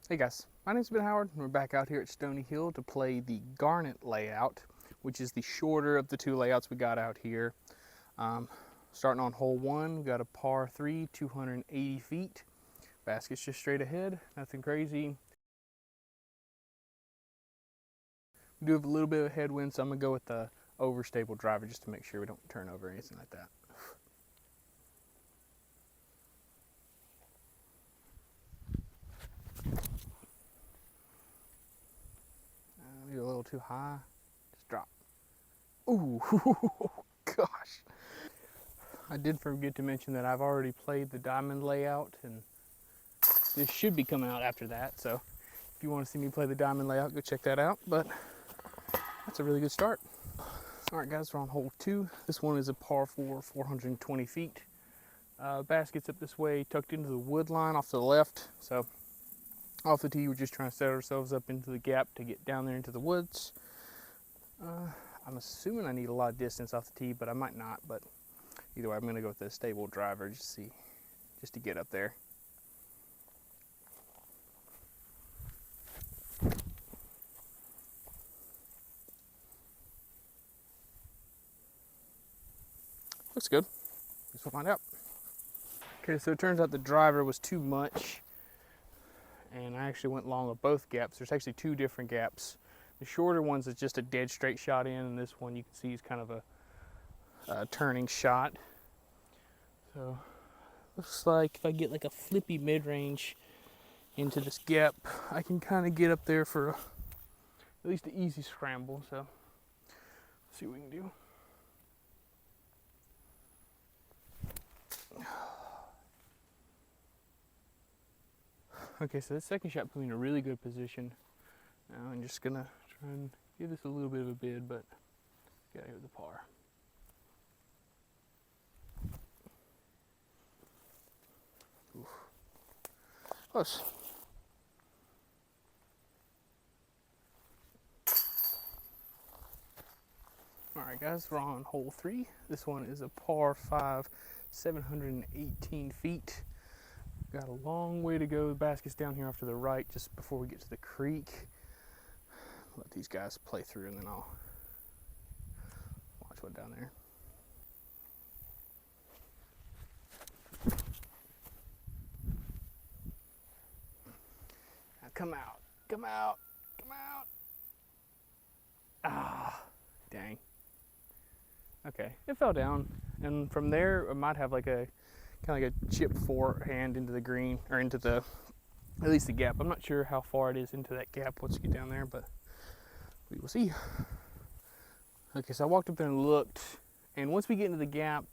Hey guys, my name's Ben Howard and we're back out here at Stoney Hill to play the Garnet layout, which is the shorter of the two layouts we got out here. Starting on hole 1, we got a par 3, 280 feet. Basket's just straight ahead, nothing crazy. We do have a little bit of headwind, so I'm going to go with the overstable driver just to make sure we don't turn over or anything like that. Maybe a little too high. Just drop. Ooh, gosh. I did forget to mention that I've already played the diamond layout, and this should be coming out after that. So if you want to see me play the diamond layout, go check that out. But that's a really good start. All right, guys, we're on hole 2. This one is a par 4, 420 feet. Basket's up this way, tucked into the wood line off to the left. So off the tee, we're just trying to set ourselves up into the gap to get down there into the woods. I'm assuming I need a lot of distance off the tee, but I might not. But either way, I'm going to go with the stable driver just to get up there. Looks good. Guess we'll find out. Okay, so it turns out the driver was too much, and I actually went long of both gaps. There's actually 2 different gaps. The shorter one's is just a dead straight shot in, and this one you can see is kind of a turning shot. So looks like if I get like a flippy mid-range into this gap, I can kind of get up there for at least an easy scramble. So let's see what we can do. Okay, so this second shot put me in a really good position. Now I'm just gonna try and give this a little bit of a bid, but gotta hit the par. Oof. Close. Alright guys, we're on hole 3. This one is a par 5, 718 feet. Got a long way to go. The basket's down here off to the right just before we get to the creek. Let these guys play through and then I'll watch one down there. Now come out, come out, come out. Ah, dang. Okay, it fell down, and from there I might have like a kind of like a chip forehand into the green, or into the, at least the gap. I'm not sure how far it is into that gap once you get down there, but we will see. Okay, so I walked up there and looked, and once we get into the gap,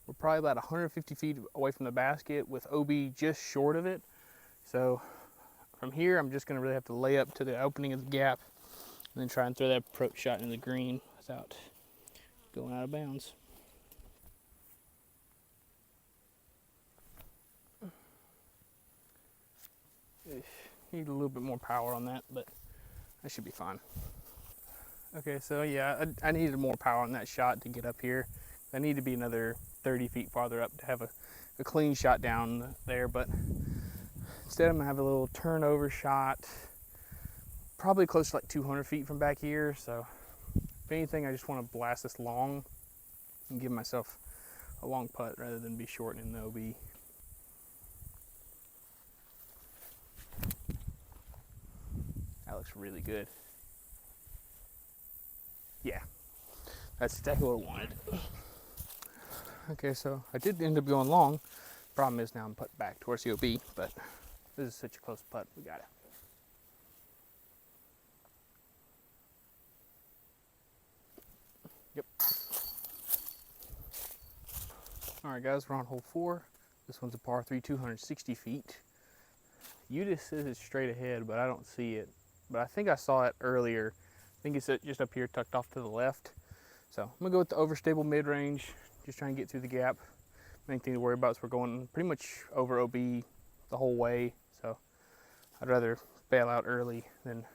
we're probably about 150 feet away from the basket with OB just short of it. So from here, I'm just gonna really have to lay up to the opening of the gap and then try and throw that approach shot into the green without going out of bounds. Need a little bit more power on that, but that should be fine. Okay, so yeah, I needed more power on that shot to get up here. I need to be another 30 feet farther up to have a clean shot down there, but instead I'm gonna have a little turnover shot, probably close to like 200 feet from back here. So if anything, I just want to blast this long and give myself a long putt rather than be shortening the OB. That looks really good. Yeah, that's exactly what I wanted. Okay, so I did end up going long. Problem is now I'm putting back towards the OB, but this is such a close putt, we got it. Yep. All right, guys, we're on hole 4. This one's a par 3, 260 feet. Udis says it's straight ahead, but I don't see it. But I think I saw it earlier. I think it's just up here, tucked off to the left. So I'm gonna go with the overstable mid-range, just trying to get through the gap. Main thing to worry about is we're going pretty much over OB the whole way. So I'd rather bail out early than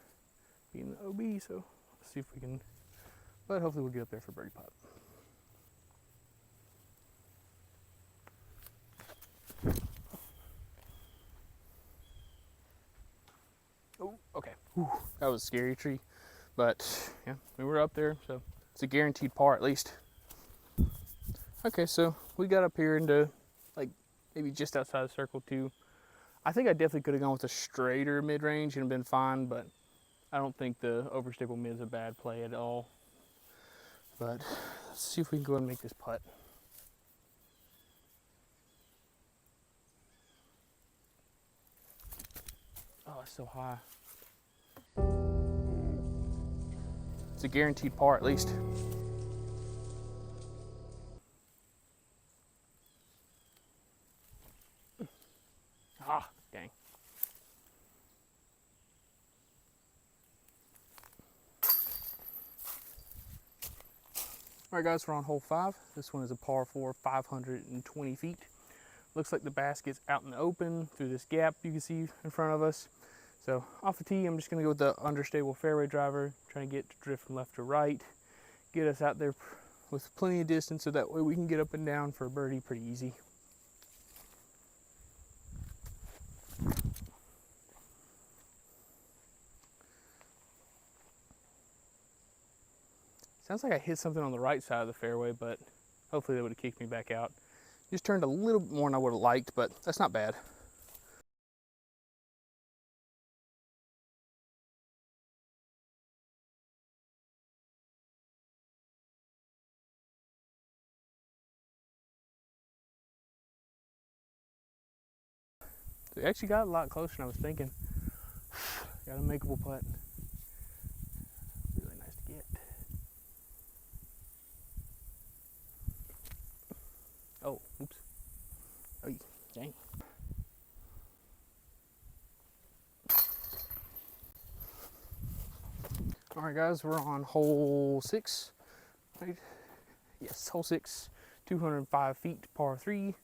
be in the OB. So let's see if we can, but hopefully we'll get up there for birdie putt. Whew, that was a scary tree. But yeah, we were up there, so it's a guaranteed par at least. Okay, so we got up here into like maybe just outside of circle 2. I think I definitely could have gone with a straighter mid-range and been fine, but I don't think the overstable mid is a bad play at all. But let's see if we can go ahead and make this putt. Oh, it's so high. It's a guaranteed par at least. Ah, dang. All right, guys, we're on hole 5. This one is a par 4, 520 feet. Looks like the basket's out in the open through this gap you can see in front of us. So off the tee, I'm just gonna go with the understable fairway driver, trying to get to drift from left to right, get us out there with plenty of distance so that way we can get up and down for a birdie pretty easy. Sounds like I hit something on the right side of the fairway, but hopefully that would have kicked me back out. Just turned a little bit more than I would have liked, but that's not bad. We actually got a lot closer than I was thinking. Got a makeable putt. Really nice to get. Oh, oops. Oh, dang. All right, guys, we're on hole 6. Right? Yes, hole 6, 205 feet, par 3.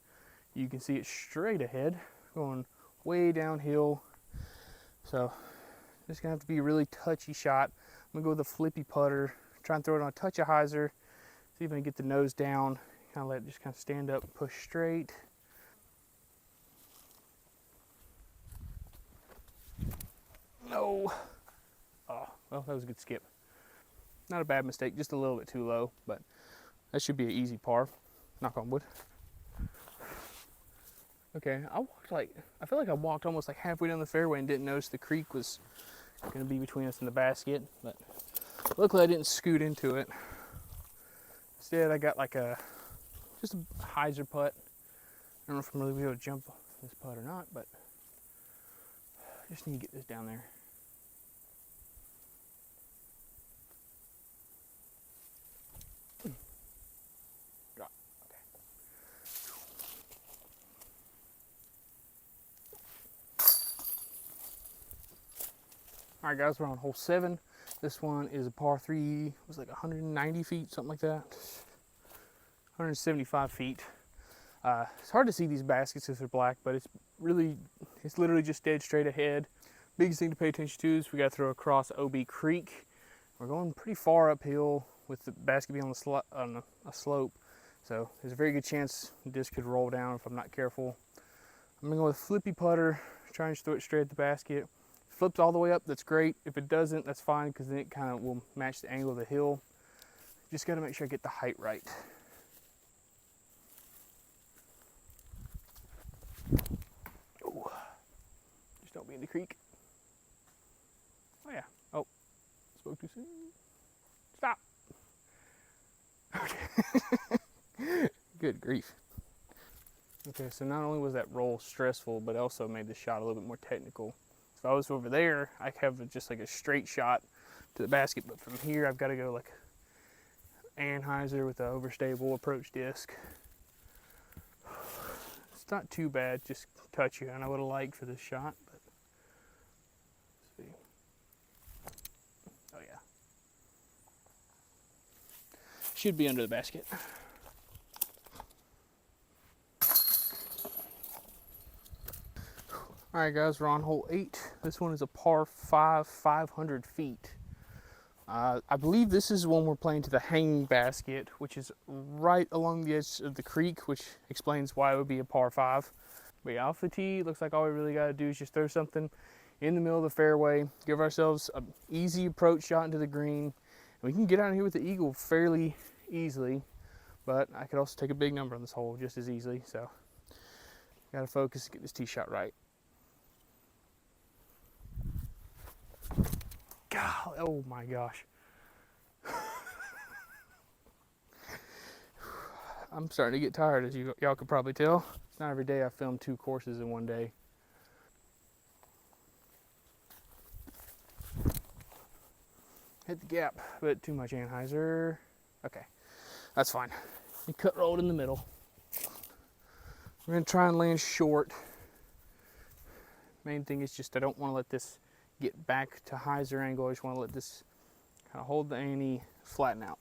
You can see it straight ahead, going way downhill. So, just gonna have to be a really touchy shot. I'm gonna go with a flippy putter, try and throw it on a touch of hyzer, see if I can get the nose down, kind of let it just kind of stand up and push straight. No. Oh, well, that was a good skip. Not a bad mistake, just a little bit too low, but that should be an easy par. Knock on wood. Okay, I feel like I walked almost like halfway down the fairway and didn't notice the creek was gonna be between us and the basket, but luckily I didn't scoot into it. Instead, I got like just a hyzer putt. I don't know if I'm really able to jump this putt or not, but I just need to get this down there. Drop. Okay. All right, guys, we're on hole 7. This one is a par 3. It was like 190 feet, something like that. 175 feet. It's hard to see these baskets if they're black, but it's literally just dead straight ahead. Biggest thing to pay attention to is we got to throw across OB Creek. We're going pretty far uphill with the basket being on a slope, so there's a very good chance this could roll down if I'm not careful. I'm gonna go with flippy putter, try and just throw it straight at the basket. If it flips all the way up, that's great. If it doesn't, that's fine, because then it kind of will match the angle of the hill. Just got to make sure I get the height right. Ooh. Just don't be in the creek. Oh yeah. Oh, spoke too soon. Stop. Okay. Good grief. Okay, so not only was that roll stressful, but also made the shot a little bit more technical. If I was over there, I have just like a straight shot to the basket, but from here I've got to go like Anheuser with the overstable approach disc. It's not too bad, just touchy, and I would have liked for this shot, but let's see. Oh yeah. Should be under the basket. All right, guys, we're on hole 8. This one is a par 5, 500 feet. I believe this is one we're playing to the hanging basket, which is right along the edge of the creek, which explains why it would be a par 5. But yeah, off the tee, looks like all we really got to do is just throw something in the middle of the fairway, give ourselves an easy approach shot into the green. We can get out of here with the eagle fairly easily, but I could also take a big number on this hole just as easily. So gotta focus, get this tee shot right. God, oh my gosh. I'm starting to get tired, as y'all could probably tell. It's not every day I film 2 courses in one day. Hit the gap, but too much anhyzer. Okay, that's fine. You cut rolled in the middle. We're gonna try and land short. Main thing is just I don't want to let this get back to hyzer angle. I just want to let this kind of hold the ante, flatten out.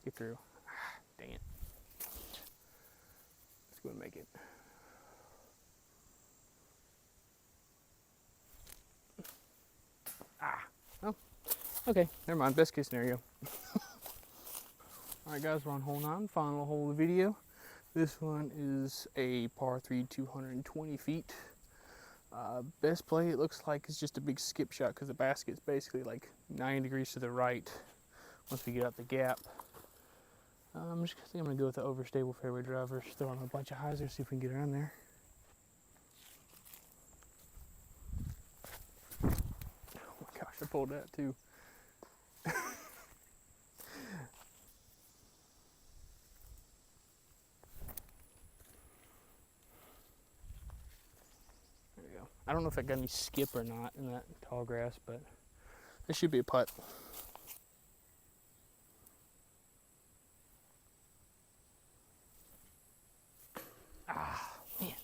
Get through. Dang it. Let's go and make it. Oh, okay, never mind. Best case scenario. Alright guys, we're on hole 9, final hole of the video. This one is a par 3, 220 feet. Best play, it looks like, is just a big skip shot because the basket's basically like 90 degrees to the right once we get out the gap. I think I'm going to go with the overstable fairway driver, just throw on a bunch of hyzer, see if we can get around there. Oh my gosh, I pulled that too. I don't know if I got any skip or not in that tall grass, but this should be a putt. Ah, man.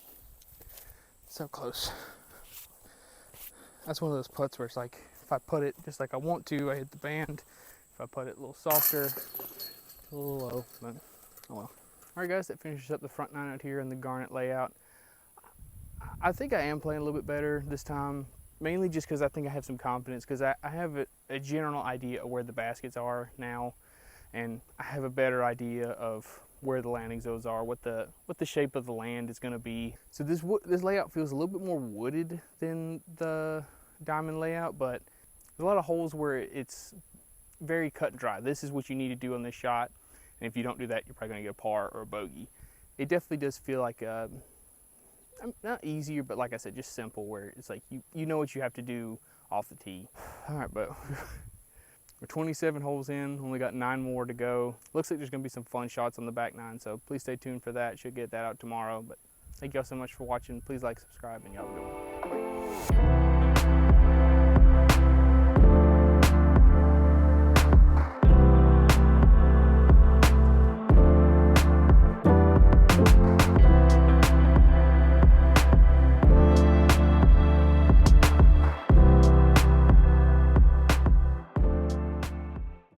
So close. That's one of those putts where it's like, if I put it just like I want to, I hit the band. If I put it a little softer, a little low, but oh well. Alright guys, that finishes up the front 9 out here in the Garnet layout. I think I am playing a little bit better this time, mainly just because I think I have some confidence, because I have a general idea of where the baskets are now, and I have a better idea of where the landing zones are, what the shape of the land is going to be. So this layout feels a little bit more wooded than the diamond layout, but there's a lot of holes where it's very cut and dry. This is what you need to do on this shot, and if you don't do that, you're probably going to get a par or a bogey. It definitely does feel like a, not easier, but like I said, just simple, where it's like you know what you have to do off the tee. All right, but we're 27 holes in, only got 9 more to go. Looks like there's gonna be some fun shots on the back 9, so please stay tuned for that. Should get that out tomorrow. But thank y'all so much for watching. Please like, subscribe, and y'all have a good one. Bye.